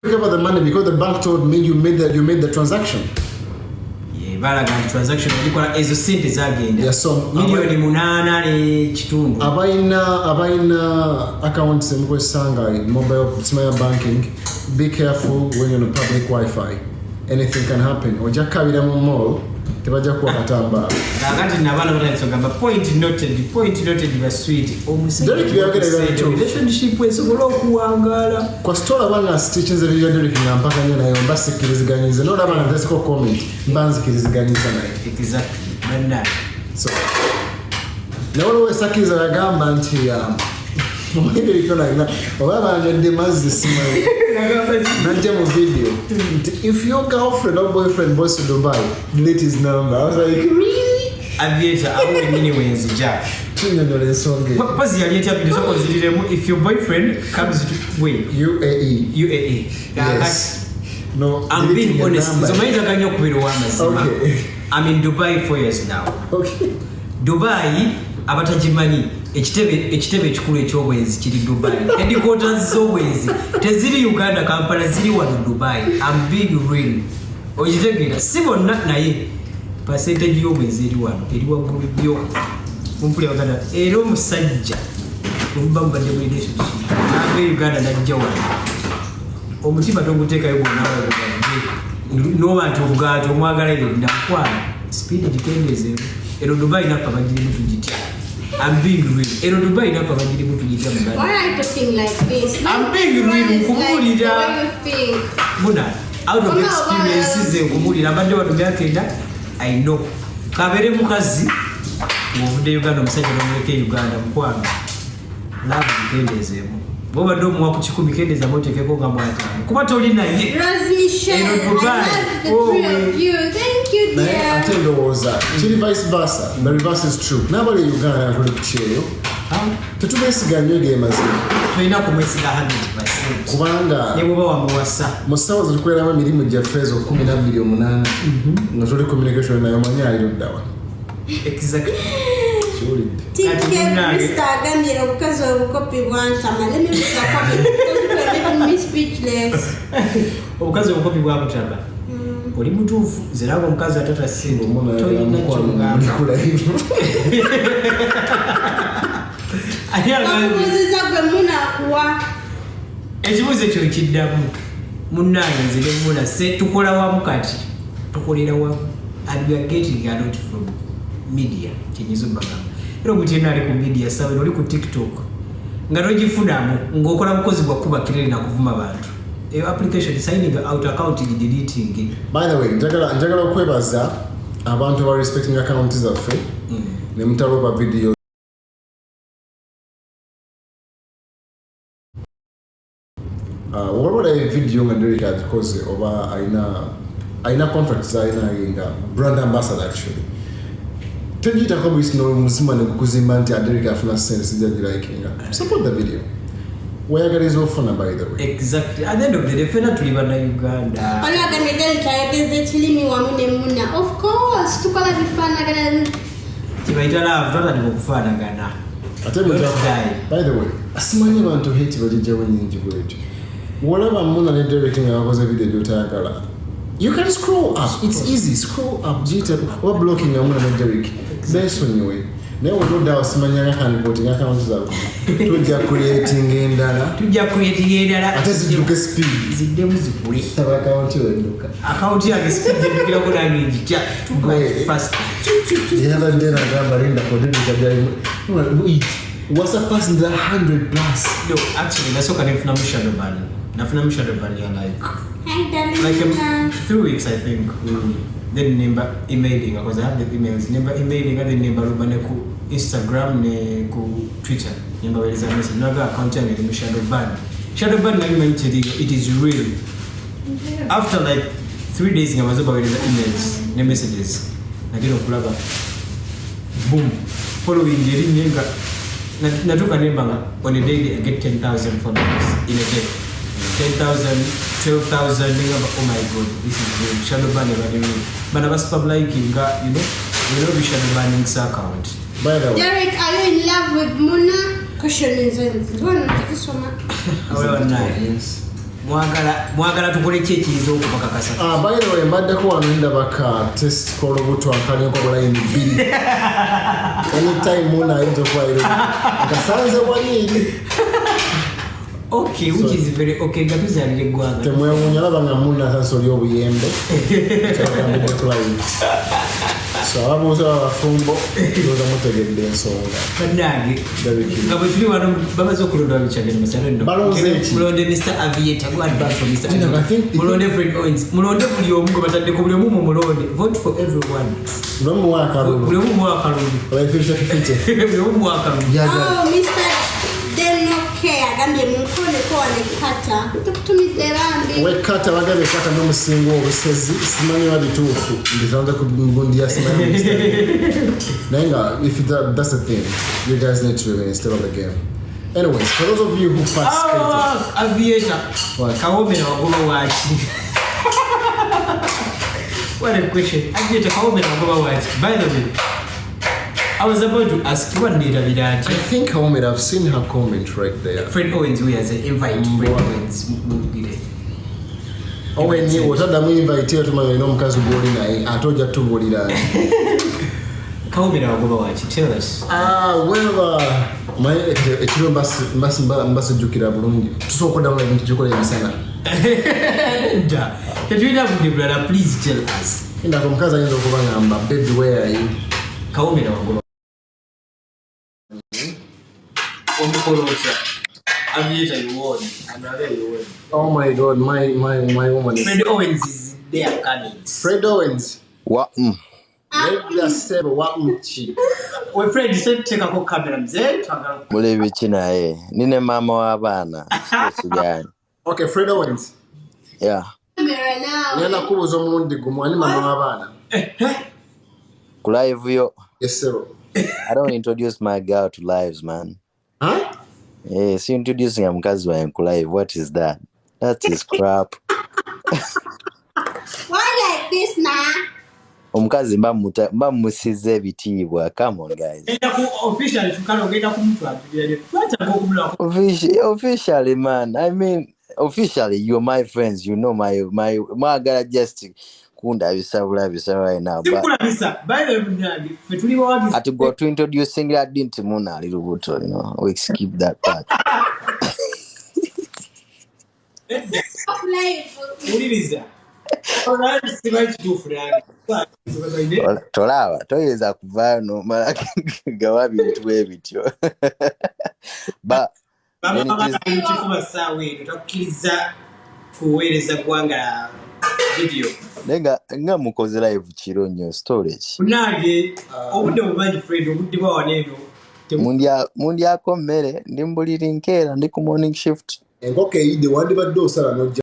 About the money because the bank told me you made the transaction. Balaga transaction ilikuwa ezo sente zagenda. Yeah, so milioni 8 ne kitundu. Abaina accounts mkwesanga mobile banking. Be careful when you're on public Wi-Fi. Anything can happen. Ojakabira mu mall tebaja kuwa katamba. Nakati nabana batalisogamba point noted ba sweet. Derick relationship wesobola okuwangala. Kwa store banga stitches video Derick ngampaka nyo nayo mbasikiriziganyize. No labana ndesiko comment mbanzikiriziganyiza nayo. Exactly. Banda. So nawo wesakiza yagamba nti mwende ikona ina baba ngende mazi simai nanje mu video if your girlfriend or boyfriend goes to Dubai delete his number. I was like really Aviator awe nini wenzi ja chinyonyole songe pazi yaleta video soko ziliremu if your boyfriend comes to UAE yes no I'm being honest so maita kanyo kubirwa mazima okay I'm in Dubai 4 years now okay Dubai abatajimanyi ekitebe ekikulu ekyobwezi kiri Dubai headquarters z'obwezi teziri Uganda Kampala ziri wano Dubai I'm being real okitegera si bonna naye percentage y'obwezi eri wano eri waggulu nnyo mumpulira Uganda era omusajja omuba mubadde mu relationship n'ava Uganda n'ajja wano omutima toguteekayo gwonna n'oba nti obugaato omwagala yo nakwana speed gikendezeemu ero Dubai nafa bagirimu tugitya I'm being real. Ero Dubai nafa bagirimu tugitya muganda. Why are you talking like this? I'm being real. Kumulira. What do you think? Muna, out of experiences kumulira abadde watu yakenda I know. Kabere mukazi ovude Uganda omusajja n'omuleke Uganda mukwano. Love gikendezeemu. Boba ndo mu wakukikumi kendeza motekeko nga mwataano. Kuba toli naye. Ero Dubai. Thank you dear. Ate ndowooza kiri vice versa. The reverse is true. Nabale Uganda tuli kukireyo. Tetubesiga nnyo gemazima. Tulina kumwesiga 100%. Kubanga ne bwoba wamuwasa. Musawo zikweramu emirimu gyaffe ezo 12 nga tuli communication nayo manyi aliddawa. Exactly. Mr. Agambira obukazi obukopi bwantama. Let me make me speechless. Obukazi obukopi bwakutaba. Oli mutuufu ziraga omukazi atata singa tolina kyogamba. Omubuuziza gwe munakuwa. Ekibuuzo ekyo kiddamu. Munnange nze ne muna tukola wamu kati. Tukolera wamu. And we are getting a lot from media. Kinyizo bagamba. Ero mutenda ali ku media sawe oli ku TikTok. Nga togifunamu ng'okola bukozi bwa kuba kirere na kuvuma bantu. Application signing out account deleting. By the way, njagala okwebaza abantu aba respecting accounts zaffe ne mutaloba video wabula video nga Derick azikoze oba aina contracts aina brand ambassador actually tujitako bisino muzima ne kukuzimba nti Derick afuna sense sijja likinga support the video. Where is often by the way? Exactly. At the end of the day, fena tulibana Uganda. Oli agamideli tayageze filimi wamu ne muna. Of course, tukola bifaanagana. Tibaita love, tata ndikukufaanagana. Ate by the way, asimanyi abantu hate bajija wenyingi bwetu. Whatever muna ne Derick nga wakoze video gyotayagala. You can scroll up. It's easy. Scroll up. Jita or blocking muna ne Derick. Best on your way. Naye otodawo simanyanga kanipoti account zaabwe. Tujja creating endala. Ate ziduke speed. Ziddemu zikule. Saba account wenduka. Account yange speed edukira ko nange njitya. Fast. Yaba ndena gamba linda kodini kabyali. What's a person that 100 plus? No, actually, that's what I'm shadow ban. Nafuna shadow ban like 3 weeks I think. Then number emailing because I have the emails. Number emailing and then number rubane ku Instagram ne ku Twitter. Number where is a message. Naga account yange ni shadow ban. Shadow ban nami manchiri it is real. After like 3 days ngamazoba where is the emails ne messages. Nagino kulaga. Boom. Following the ringa. Natuka nembanga on a daily I get 10,000 followers in a day. 10,000, 12,000, oh my god, this is real. Shadow banning, but I was publishing, we know we shadow banning account. By the way, Derick, are you in love with Muna? Question is one. Yes. mwagala tukole ki ekiyinza okubakakasa. By the way, mbaddeko wano ndabaka test k'olubuto akalinko bulayini 2. Anytime muna ayinza okubayira akasanze wali eri. Okay, which is very okay. Gatuzalire eggwanga. Temwewuunya laba nga muna asansoli obuyembe. Kyagambidde kulayini. So ababuuza abafumbo ndowooza mutegedde ensonga. Bannange nga bwe tuli wano bamaze okulonda abikyagenda masalo nno. Balonze eki? Mulonde Mr. Aviator. Go advance for Mr. Aviator. Mulonde Fred Owens. Mulonde buli omu gwe bataddeko buli omu mulonde. Vote for everyone. Buli omu muwa akalulu. Buli omu muwa akalulu. Buli omu muwa akalulu. Oh, Mr. Derick agambye munkoleko wanekata tukutumidde bambi. Wekata bagambye kata n'omusingo obusezi simanyi babituufu ndisanze ku mbundi ya simanyi. Naye nga if that's the thing, you guys need to remain still on the game. Anyways, for those of you who participated. Aviator. What? Kawomera wagoba waki. What a question. Aviator Kawomera wagoba waki. By the way, I was about to ask you what did I think I've seen her comment right there. Fred Owens, we has an invite. Fred Owens. Owen ni otaddamu invite yo tumanya ino omukazi gw'oli naye ate ojja tubuulira. Kawomera wagoba waki. Tell us. Ekiro mbasijjukira bulungi. Tusooka okuddamu ebintu gikola emisana. Nda. Tetulina budde bulala, please tell us. Ndako omukazi ayinza okuba ngamba baby where are you? Kawomera wagoba. Omukolooza. Aviator you won. Another you won. Oh my God, my woman is. Fred Owens is there coming. Fred Owens. What? We Fred said take a camera mzee twagala. Mulevi naye. Nine mama w'abaana. Okay, Fred Owens. Yeah. Camera now. Nena kubuza omulundi gumu ani mama w'abaana. Ku live yo. Yes sir. I don't introduce my girl to lives, man. Huh? Yes, introducing a mukazi wange ku live. What is that? That is crap. Why like this now? Omukazi mba musize ebitiibwa. Come on guys. Officially tukalo ogenda kumutwala. Twatanga okumula. Officially man. I mean officially you're my friends. You know my gotta just kunda bisabula right now. But by the way, I to go to introducing that didn't muna little buto, you know. We skip that part. Tolaba toyeza kuvaayo nomala gawa bintu ebityo. But video. Nga mukoze live kiro nnyo storage. Munage obudde bumanyi Fred obudde bwa waneno. Mundi ako mmere ndi mbulira nkeera ndi ku morning shift. Enkoko eyidde wandibadde osala n'ojja